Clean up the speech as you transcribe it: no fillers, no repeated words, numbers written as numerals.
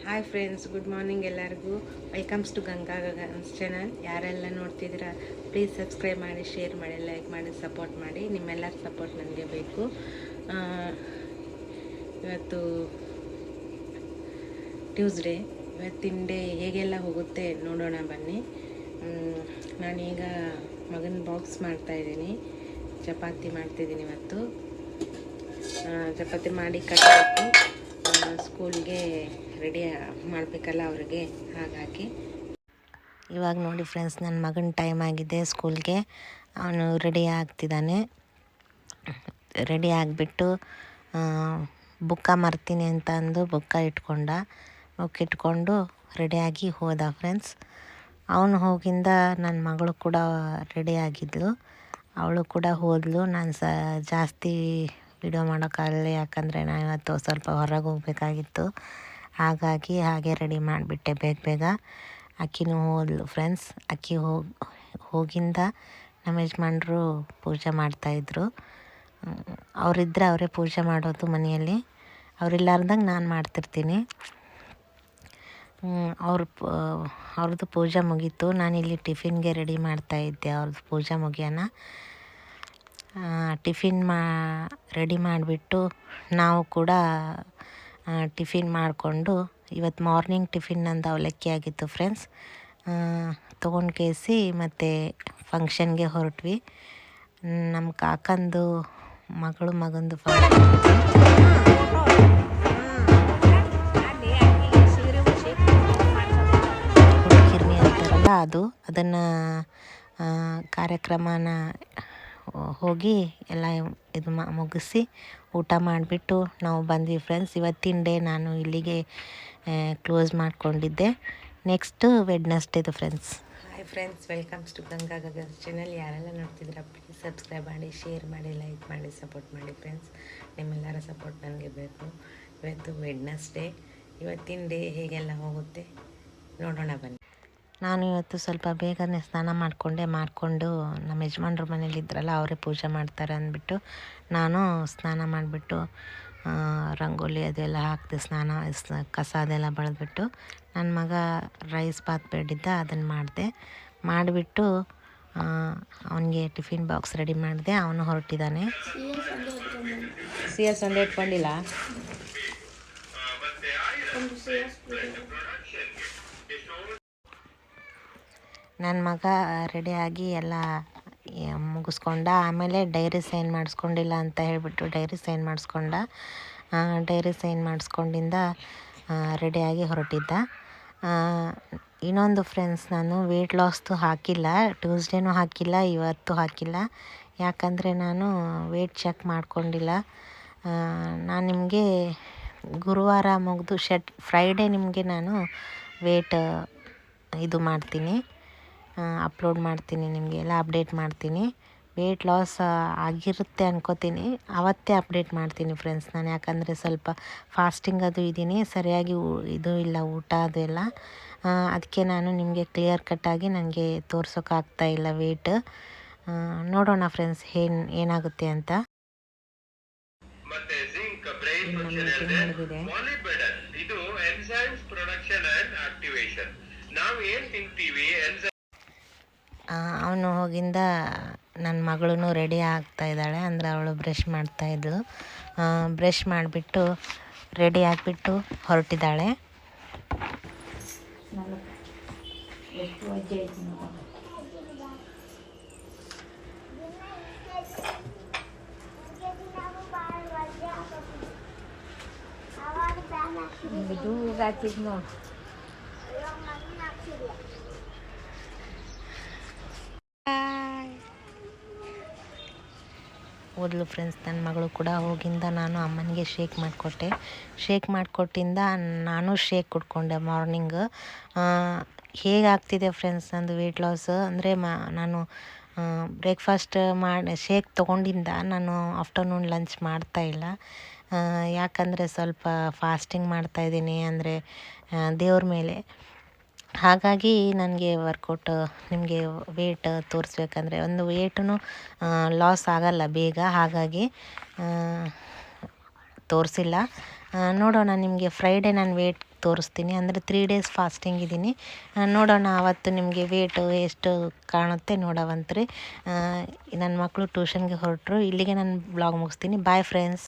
Hi friends, good morning ಎಲ್ಲರಿಗೂ. Welcomes to Ganga Gagan's channel. ಯಾರೆಲ್ಲ ನೋಡ್ತಿದ್ದೀರಾ ಪ್ಲೀಸ್ ಸಬ್ಸ್ಕ್ರೈಬ್ ಮಾಡಿ, ಶೇರ್ ಮಾಡಿ, ಲೈಕ್ ಮಾಡಿ, ಸಪೋರ್ಟ್ ಮಾಡಿ. ನಿಮ್ಮೆಲ್ಲರ ಸಪೋರ್ಟ್ ನನಗೆ ಬೇಕು. ಇವತ್ತು ಟ್ಯೂಸ್ಡೇ. ಇವತ್ತಿನ ಡೇ ಹೇಗೆಲ್ಲ ಹೋಗುತ್ತೆ ನೋಡೋಣ ಬನ್ನಿ. ನಾನೀಗ ಮಗನ ಬಾಕ್ಸ್ ಮಾಡ್ತಾಯಿದ್ದೀನಿ. ಚಪಾತಿ ಮಾಡ್ತಿದ್ದೀನಿ ಇವತ್ತು. ಚಪಾತಿ ಮಾಡಿ ಕಟ್ಟಬೇಕು, ಸ್ಕೂಲ್ಗೆ ರೆಡಿ ಮಾಡಬೇಕಲ್ಲ ಅವ್ರಿಗೆ. ಹಾಗಾಗಿ ಇವಾಗ ನೋಡಿ ಫ್ರೆಂಡ್ಸ್, ನನ್ನ ಮಗನ ಟೈಮ್ ಆಗಿದೆ ಸ್ಕೂಲ್ಗೆ. ಅವನು ರೆಡಿ ಆಗ್ತಿದ್ದಾನೆ. ರೆಡಿ ಆಗಿಬಿಟ್ಟು ಬುಕ್ಕ ಮರ್ತೀನಿ ಅಂತ ಅಂದು ಬುಕ್ ಇಟ್ಕೊಂಡು ರೆಡಿಯಾಗಿ ಹೋದ ಫ್ರೆಂಡ್ಸ್. ಅವನು ಹೋಗಿಂದ ನನ್ನ ಮಗಳು ಕೂಡ ರೆಡಿ ಆಗಿದ್ಲು, ಅವಳು ಕೂಡ ಹೋದಳು. ನಾನು ಜಾಸ್ತಿ ವಿಡಿಯೋ ಮಾಡೋಕ್ಕಾಗಲಿಲ್ಲ, ಯಾಕಂದರೆ ನಾನು ಇವತ್ತು ಸ್ವಲ್ಪ ಹೊರಗೆ ಹೋಗಬೇಕಾಗಿತ್ತು. ಹಾಗಾಗಿ ಹಾಗೆ ರೆಡಿ ಮಾಡಿಬಿಟ್ಟೆ ಬೇಗ. ಅಕ್ಕಿನೂ ಹೋದ್ಲು ಫ್ರೆಂಡ್ಸ್. ಅಕ್ಕಿ ಹೋಗಿಂದ ನಮ್ಮ ಯಜಮಾನ್ರು ಪೂಜೆ ಮಾಡ್ತಾಯಿದ್ರು. ಅವರಿದ್ದರೆ ಅವರೇ ಪೂಜೆ ಮಾಡೋದು ಮನೆಯಲ್ಲಿ, ಅವರಿಲ್ಲಾರ್ದಂಗೆ ನಾನು ಮಾಡ್ತಿರ್ತೀನಿ. ಅವ್ರದ್ದು ಪೂಜೆ ಮುಗೀತು. ನಾನಿಲ್ಲಿ ಟಿಫಿನ್ಗೆ ರೆಡಿ ಮಾಡ್ತಾಯಿದ್ದೆ. ಅವ್ರದ್ದು ಪೂಜೆ ಮುಗಿಯೋಣ ಟಿಫಿನ್ ರೆಡಿ ಮಾಡಿಬಿಟ್ಟು ನಾವು ಕೂಡ ಟಿಫಿನ್ ಮಾಡಿಕೊಂಡು, ಇವತ್ತು ಮಾರ್ನಿಂಗ್ ಟಿಫಿನ್ ನಂದು ಅವಲಕ್ಕಿ ಆಗಿತ್ತು ಫ್ರೆಂಡ್ಸ್. ತೊಗೊಂಡು ಕೇಸಿ ಮತ್ತು ಫಂಕ್ಷನ್ಗೆ ಹೊರಟ್ವಿ. ನಮ್ಮ ಕಾಕಂದು ಮಗಂದು ಫಂಕ್ಷನ್ ಹುಡುಗಿರ್ನಿ ಅಂತಾರಲ್ಲ ಅದನ್ನು ಕಾರ್ಯಕ್ರಮನ ಹೋಗಿ ಎಲ್ಲ ಇದು ಮುಗಿಸಿ ಊಟ ಮಾಡಿಬಿಟ್ಟು ನಾವು ಬಂದ್ವಿ ಫ್ರೆಂಡ್ಸ್. ಇವತ್ತಿನ ಡೇ ನಾನು ಇಲ್ಲಿಗೆ ಕ್ಲೋಸ್ ಮಾಡಿಕೊಂಡಿದ್ದೆ. ನೆಕ್ಸ್ಟು ವೆಡ್ನೆಸ್ಡೇದು friends. Hi friends, welcomes to Ganga Gagan's channel. ಯಾರೆಲ್ಲ ನೋಡ್ತಿದ್ದೀರಾ ಪ್ಲೀಸ್ ಸಬ್ಸ್ಕ್ರೈಬ್ ಮಾಡಿ, ಶೇರ್ ಮಾಡಿ, ಲೈಕ್ ಮಾಡಿ, ಸಪೋರ್ಟ್ ಮಾಡಿ ಫ್ರೆಂಡ್ಸ್. ನಿಮ್ಮೆಲ್ಲರ ಸಪೋರ್ಟ್ ನನಗೆ ಬೇಕು. ಇವತ್ತು ವೆಡ್ನೆಸ್ಡೇ. ಇವತ್ತಿನ ಡೇ ಹೇಗೆಲ್ಲ ಹೋಗುತ್ತೆ ನೋಡೋಣ ಬನ್ನಿ. ನಾನು ಇವತ್ತು ಸ್ವಲ್ಪ ಬೇಗನೆ ಸ್ನಾನ ಮಾಡಿಕೊಂಡು ನಮ್ಮ ಯಜಮಾನ್ರ ಮನೇಲಿದ್ರಲ್ಲ ಅವರೇ ಪೂಜೆ ಮಾಡ್ತಾರೆ ಅಂದ್ಬಿಟ್ಟು ನಾನು ಸ್ನಾನ ಮಾಡಿಬಿಟ್ಟು ರಂಗೋಲಿ ಅದೆಲ್ಲ ಹಾಕಿದೆ. ಕಸ ಅದೆಲ್ಲ ಬಳಿದ್ಬಿಟ್ಟು ನನ್ನ ಮಗ ರೈಸ್ ಬಾತ್ ಬೇಡಿದ್ದ, ಅದನ್ನು ಮಾಡಿಬಿಟ್ಟು ಅವನಿಗೆ ಟಿಫಿನ್ ಬಾಕ್ಸ್ ರೆಡಿ ಮಾಡಿದೆ. ಅವನು ಹೊರಟಿದ್ದಾನೆ. CS ಒಂದೇ ಇಟ್ಕೊಂಡಿಲ್ಲ. ನನ್ನ ಮಗ ರೆಡಿಯಾಗಿ ಎಲ್ಲ ಮುಗಿಸ್ಕೊಂಡ. ಆಮೇಲೆ ಡೈರಿ ಸೈನ್ ಮಾಡಿಸ್ಕೊಂಡಿಲ್ಲ ಅಂತ ಹೇಳಿಬಿಟ್ಟು ಡೈರಿ ಸೈನ್ ಮಾಡಿಸ್ಕೊಂಡಿಂದ ರೆಡಿಯಾಗಿ ಹೊರಟಿದ್ದ. ಇನ್ನೊಂದು ಫ್ರೆಂಡ್ಸ್, ನಾನು ವೆಯ್ಟ್ ಲಾಸ್ದು ಹಾಕಿಲ್ಲ, ಟ್ಯೂಸ್ಡೇನೂ ಹಾಕಿಲ್ಲ, ಇವತ್ತು ಹಾಕಿಲ್ಲ. ಯಾಕಂದರೆ ನಾನು ವೆಯ್ಟ್ ಚೆಕ್ ಮಾಡ್ಕೊಂಡಿಲ್ಲ. ನಾನು ನಿಮಗೆ ಗುರುವಾರ ಮುಗಿದು ಫ್ರೈಡೇ ನಿಮಗೆ ನಾನು ವೆಯ್ಟ್ ಇದು ಮಾಡ್ತೀನಿ, ಅಪ್ಲೋಡ್ ಮಾಡ್ತೀನಿ, ನಿಮಗೆ ಎಲ್ಲ ಅಪ್ಡೇಟ್ ಮಾಡ್ತೀನಿ. ವೆಯ್ಟ್ ಲಾಸ್ ಆಗಿರುತ್ತೆ ಅನ್ಕೋತೀನಿ, ಅವತ್ತೇ ಅಪ್ಡೇಟ್ ಮಾಡ್ತೀನಿ ಫ್ರೆಂಡ್ಸ್ ನಾನು. ಯಾಕಂದರೆ ಸ್ವಲ್ಪ ಫಾಸ್ಟಿಂಗ್ ಅದು ಇದ್ದೀನಿ, ಸರಿಯಾಗಿ ಇದು ಇಲ್ಲ ಊಟ ಅದು ಎಲ್ಲ. ಅದಕ್ಕೆ ನಾನು ನಿಮಗೆ ಕ್ಲಿಯರ್ ಕಟ್ಟಾಗಿ ನನಗೆ ತೋರ್ಸೋಕ್ಕಾಗ್ತಾಯಿಲ್ಲ ವೆಯ್ಟ್. ನೋಡೋಣ ಫ್ರೆಂಡ್ಸ್ ಏನಾಗುತ್ತೆ ಅಂತ. ಅವನು ಹೋಗಿಂದ ನನ್ನ ಮಗಳೂ ರೆಡಿ ಆಗ್ತಾಯಿದ್ದಾಳೆ. ಅಂದರೆ ಅವಳು ಬ್ರಷ್ ಮಾಡ್ತಾಯಿದ್ಳು. ಬ್ರಷ್ ಮಾಡಿಬಿಟ್ಟು ರೆಡಿ ಆಗಿಬಿಟ್ಟು ಹೊರಟಿದ್ದಾಳೆ. ಓದ್ಲು ಫ್ರೆಂಡ್ಸ್. ನನ್ನ ಮಗಳು ಕೂಡ ಹೋಗಿಂದ ನಾನು ಅಮ್ಮನಿಗೆ ಶೇಕ್ ಮಾಡಿಕೊಟ್ಟಿಂದ ನಾನು ಶೇಕ್ ಕುಡ್ಕೊಂಡೆ ಮಾರ್ನಿಂಗ್. ಹೇಗಾಗ್ತಿದೆ ಫ್ರೆಂಡ್ಸ್ ನಂದು ವೆಯ್ಟ್ ಲಾಸ್ ಅಂದರೆ ನಾನು ಬ್ರೇಕ್ಫಾಸ್ಟ್ ಶೇಕ್ ತೊಗೊಂಡಿಂದ ನಾನು ಆಫ್ಟರ್ನೂನ್ ಲಂಚ್ ಮಾಡ್ತಾಯಿಲ್ಲ. ಯಾಕಂದರೆ ಸ್ವಲ್ಪ ಫಾಸ್ಟಿಂಗ್ ಮಾಡ್ತಾಯಿದ್ದೀನಿ, ಅಂದರೆ ದೇವ್ರ ಮೇಲೆ. ಹಾಗಾಗಿ ನನಗೆ ವರ್ಕೌಟ್ ನಿಮಗೆ ವೇಟ್ ತೋರಿಸ್ಬೇಕಂದ್ರೆ ಒಂದು ವೇಟೂ ಲಾಸ್ ಆಗಲ್ಲ ಬೇಗ, ಹಾಗಾಗಿ ತೋರಿಸಿಲ್ಲ. ನೋಡೋಣ, ನಿಮಗೆ ಫ್ರೈಡೇ ನಾನು ವೇಟ್ ತೋರಿಸ್ತೀನಿ. ಅಂದರೆ 3 ಡೇಸ್ ಫಾಸ್ಟಿಂಗ್ ಇದ್ದೀನಿ. ನೋಡೋಣ ಆವತ್ತು ನಿಮಗೆ ವೇಟು ಎಷ್ಟು ಕಾಣುತ್ತೆ ನೋಡವಂತ್ರಿ. ನನ್ನ ಮಕ್ಕಳು ಟ್ಯೂಷನ್ಗೆ ಹೊರಟರು. ಇಲ್ಲಿಗೆ ನಾನು ಬ್ಲಾಗ್ ಮುಗಿಸ್ತೀನಿ. Bye friends.